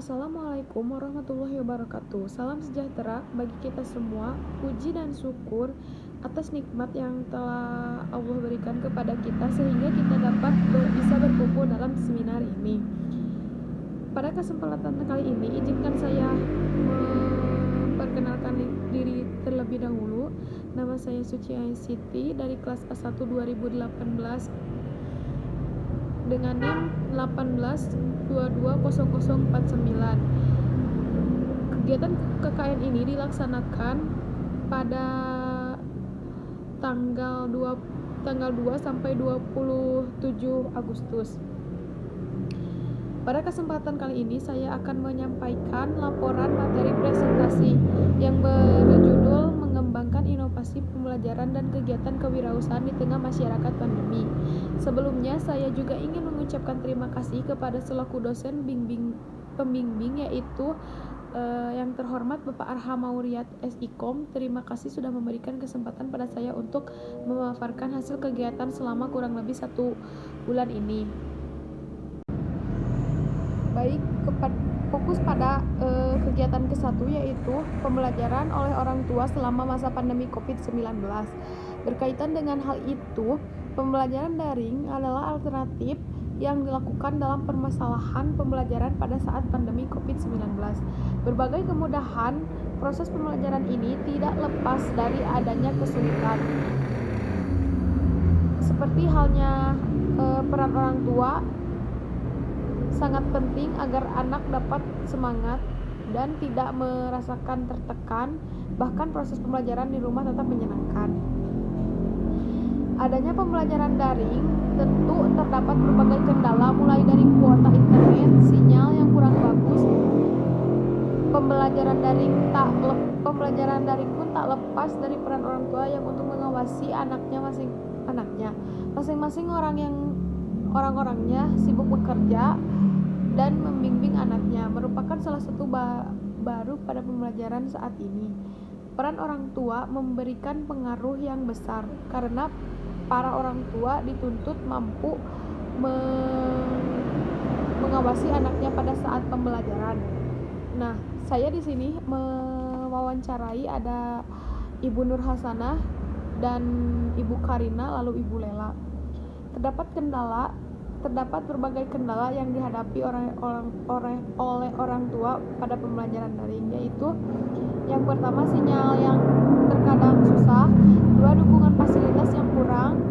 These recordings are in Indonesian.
Assalamualaikum warahmatullahi wabarakatuh. Salam sejahtera bagi kita semua. Puji dan syukur atas nikmat yang telah Allah berikan kepada kita sehingga kita dapat bisa berkumpul dalam seminar ini. Pada kesempatan kali ini izinkan saya memperkenalkan diri terlebih dahulu. Nama saya Suci Siti dari kelas A1 2018 dengan NIM 18220049. Kegiatan KKN ini dilaksanakan pada tanggal 2 sampai 27 Agustus. Pada kesempatan kali ini saya akan menyampaikan laporan materi presentasi yang berjudul Mengembangkan Inovasi Pembelajaran dan Kegiatan Kewirausahaan di Tengah Masyarakat Pandemi. Sebelumnya saya juga ingin mengucapkan terima kasih kepada selaku dosen pembimbing yaitu yang terhormat Bapak Arham Mauriat SIKOM. Terima kasih sudah memberikan kesempatan pada saya untuk memaparkan hasil kegiatan selama kurang lebih 1 bulan ini. Baik, fokus pada kegiatan ke-1 yaitu pembelajaran oleh orang tua selama masa pandemi COVID-19. Berkaitan dengan hal itu, pembelajaran daring adalah alternatif yang dilakukan dalam permasalahan pembelajaran pada saat pandemi COVID-19. Berbagai kemudahan proses pembelajaran ini tidak lepas dari adanya kesulitan. Seperti halnya peran orang tua sangat penting agar anak dapat semangat dan tidak merasakan tertekan, bahkan proses pembelajaran di rumah tetap menyenangkan. Adanya pembelajaran daring tentu terdapat berbagai kendala mulai dari kuota internet, sinyal yang kurang bagus. Pembelajaran daring pun tak lepas dari peran orang tua yang untuk mengawasi masing-masing orang-orangnya sibuk bekerja dan membimbing anaknya merupakan salah satu baru pada pembelajaran saat ini. Peran orang tua memberikan pengaruh yang besar karena para orang tua dituntut mampu mengawasi anaknya pada saat pembelajaran. Nah, saya di sini mewawancarai ada Ibu Nur Hasanah dan Ibu Karina lalu Ibu Lela. Terdapat berbagai kendala yang dihadapi oleh orang tua pada pembelajaran daring, yaitu yang pertama sinyal yang terkadang susah, 2 dukungan fasilitas yang kurang,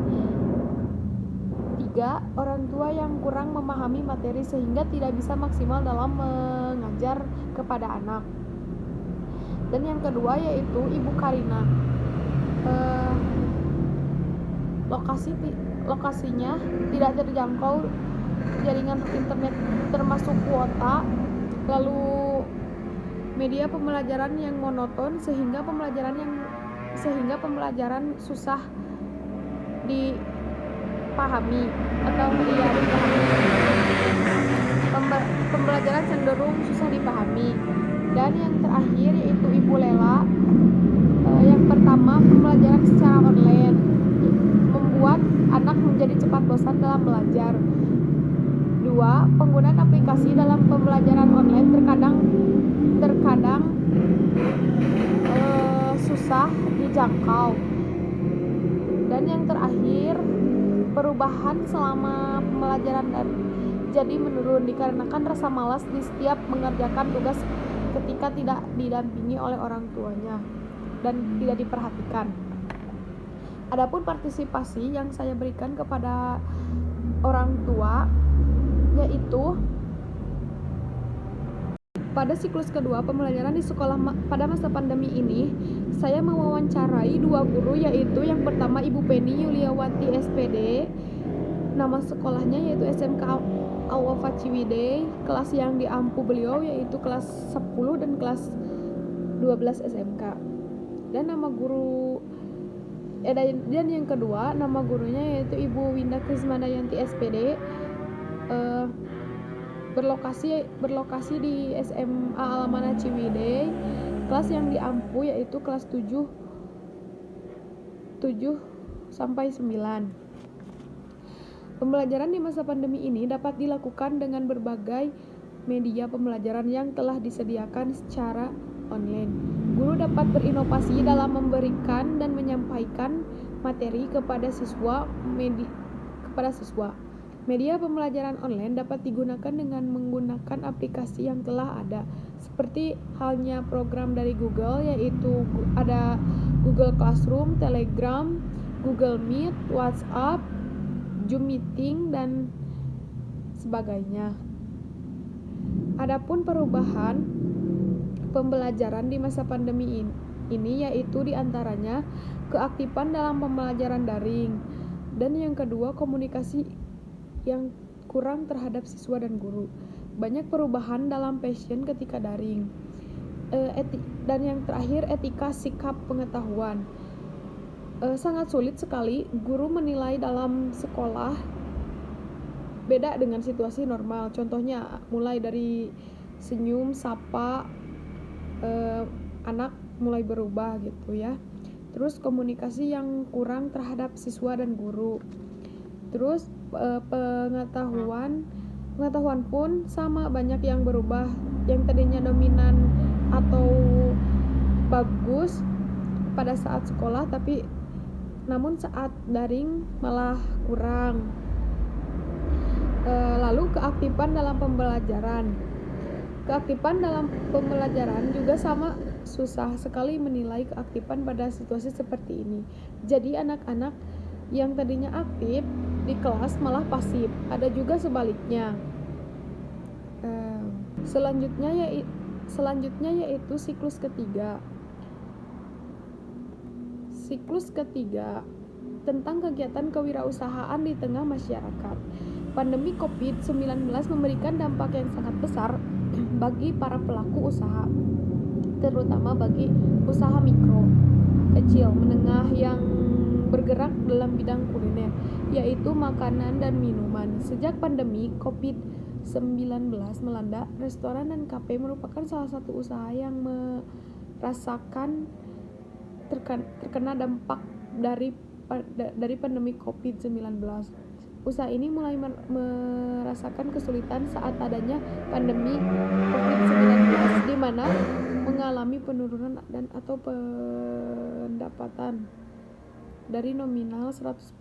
3 orang tua yang kurang memahami materi sehingga tidak bisa maksimal dalam mengajar kepada anak. Dan yang kedua yaitu Ibu Karina, lokasinya tidak terjangkau jaringan internet termasuk kuota, lalu media pembelajaran yang monoton sehingga pembelajaran susah dipahami atau pembelajaran cenderung susah dipahami. Dan yang terakhir yaitu Ibu Lela, yang pertama pembelajaran secara online membuat anak menjadi cepat bosan dalam belajar. 2. Penggunaan aplikasi dalam pembelajaran online terkadang susah dijangkau. Dan yang terakhir, perubahan selama pembelajaran jadi menurun dikarenakan rasa malas di setiap mengerjakan tugas ketika tidak didampingi oleh orang tuanya dan tidak diperhatikan. Adapun partisipasi yang saya berikan kepada orang tua yaitu pada siklus kedua pembelajaran di sekolah pada masa pandemi ini, saya mewawancarai 2 guru yaitu yang pertama Ibu Penny Yuliawati SPD, nama sekolahnya yaitu SMK Al-Wafa Ciwidey, kelas yang diampu beliau yaitu kelas 10 dan kelas 12 SMK. Dan yang kedua nama gurunya yaitu Ibu Winda Krismadayanti SPD, berlokasi di SMA Alamana Ciwidey, kelas yang diampu yaitu kelas 7 sampai 9. Pembelajaran di masa pandemi ini dapat dilakukan dengan berbagai media pembelajaran yang telah disediakan secara online. Guru dapat berinovasi dalam memberikan dan menyampaikan materi kepada siswa. Media pembelajaran online dapat digunakan dengan menggunakan aplikasi yang telah ada, seperti halnya program dari Google, yaitu ada Google Classroom, Telegram, Google Meet, WhatsApp, Zoom Meeting, dan sebagainya. Adapun perubahan pembelajaran di masa pandemi ini yaitu diantaranya keaktifan dalam pembelajaran daring, dan yang kedua komunikasi yang kurang terhadap siswa dan guru. Banyak perubahan dalam passion ketika daring. Dan yang terakhir etika sikap pengetahuan. Sangat sulit sekali guru menilai dalam sekolah beda dengan situasi normal. Contohnya mulai dari senyum, sapa, anak mulai berubah gitu ya. Terus komunikasi yang kurang terhadap siswa dan guru. Terus pengetahuan pun sama, banyak yang berubah. Yang tadinya dominan atau bagus pada saat sekolah, tapi namun saat daring malah kurang. Lalu keaktifan dalam pembelajaran. Keaktifan dalam pembelajaran juga sama, susah sekali menilai keaktifan pada situasi seperti ini. Jadi anak-anak yang tadinya aktif di kelas malah pasif. Ada juga sebaliknya. Selanjutnya yaitu siklus ketiga. Siklus ketiga tentang kegiatan kewirausahaan di tengah masyarakat. Pandemi COVID-19 memberikan dampak yang sangat besar bagi para pelaku usaha, terutama bagi usaha mikro, kecil, menengah yang bergerak dalam bidang kuliner, yaitu makanan dan minuman. Sejak pandemi COVID-19 melanda, restoran dan kafe merupakan salah satu usaha yang merasakan terkena dampak dari pandemi COVID-19. Usaha ini mulai merasakan kesulitan saat adanya pandemi COVID-19, di mana mengalami penurunan dan atau pendapatan dari nominal 100%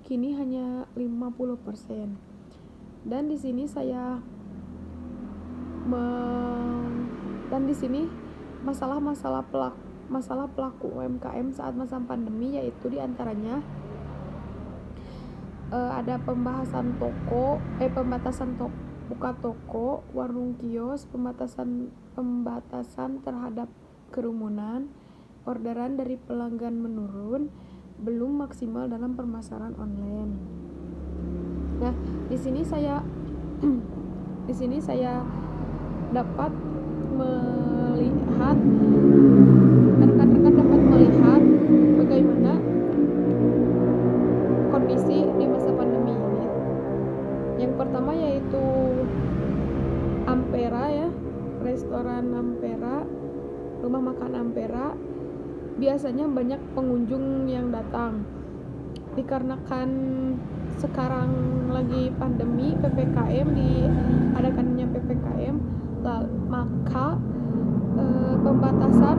kini hanya 50%. Dan di sini masalah pelaku UMKM saat masa pandemi yaitu diantaranya ada pembatasan buka toko, warung kios, pembatasan terhadap kerumunan, orderan dari pelanggan menurun, belum maksimal dalam pemasaran online. Nah, di sini saya dapat melihat, rekan-rekan dapat melihat bagaimana kondisi di masa pandemi ini. Yang pertama yaitu Ampera ya, restoran Ampera, rumah makan Ampera, biasanya banyak pengunjung yang datang. Dikarenakan sekarang lagi pandemi, diadakannya PPKM, maka pembatasan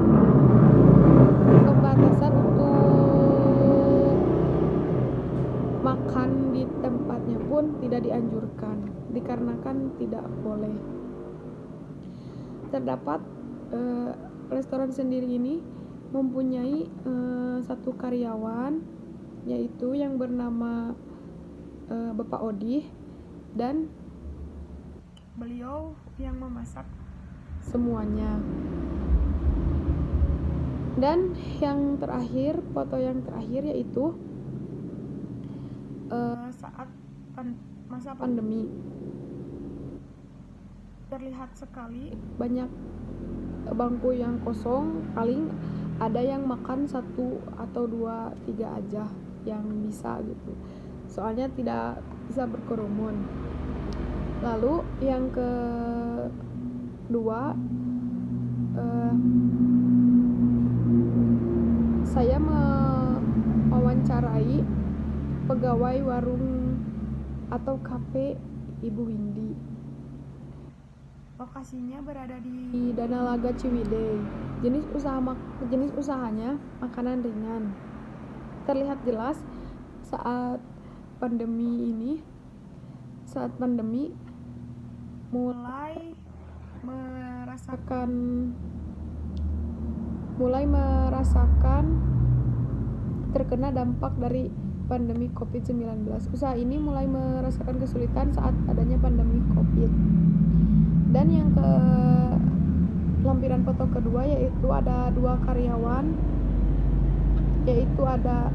untuk makan di tempatnya pun tidak dianjurkan dikarenakan tidak boleh. Terdapat restoran sendiri ini mempunyai satu karyawan, yaitu yang bernama Bapak Odih, dan beliau yang memasak semuanya. Dan yang terakhir, foto yang terakhir yaitu saat masa pandemi. Terlihat sekali banyak bangku yang kosong, paling ada yang makan 1 atau 2, 3 aja yang bisa gitu. Soalnya tidak bisa berkerumun. Lalu yang kedua, saya mewawancarai pegawai warung atau kafe Ibu Windy. Lokasinya berada di Danalaga Ciwidey. Jenis usahanya makanan ringan. Terlihat jelas saat pandemi mulai merasakan terkena dampak dari pandemi COVID-19. Usaha ini mulai merasakan kesulitan saat adanya pandemi COVID. Dan yang ke lampiran foto kedua yaitu ada 2 karyawan, yaitu ada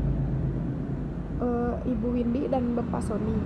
Ibu Windy dan Bapak Sony.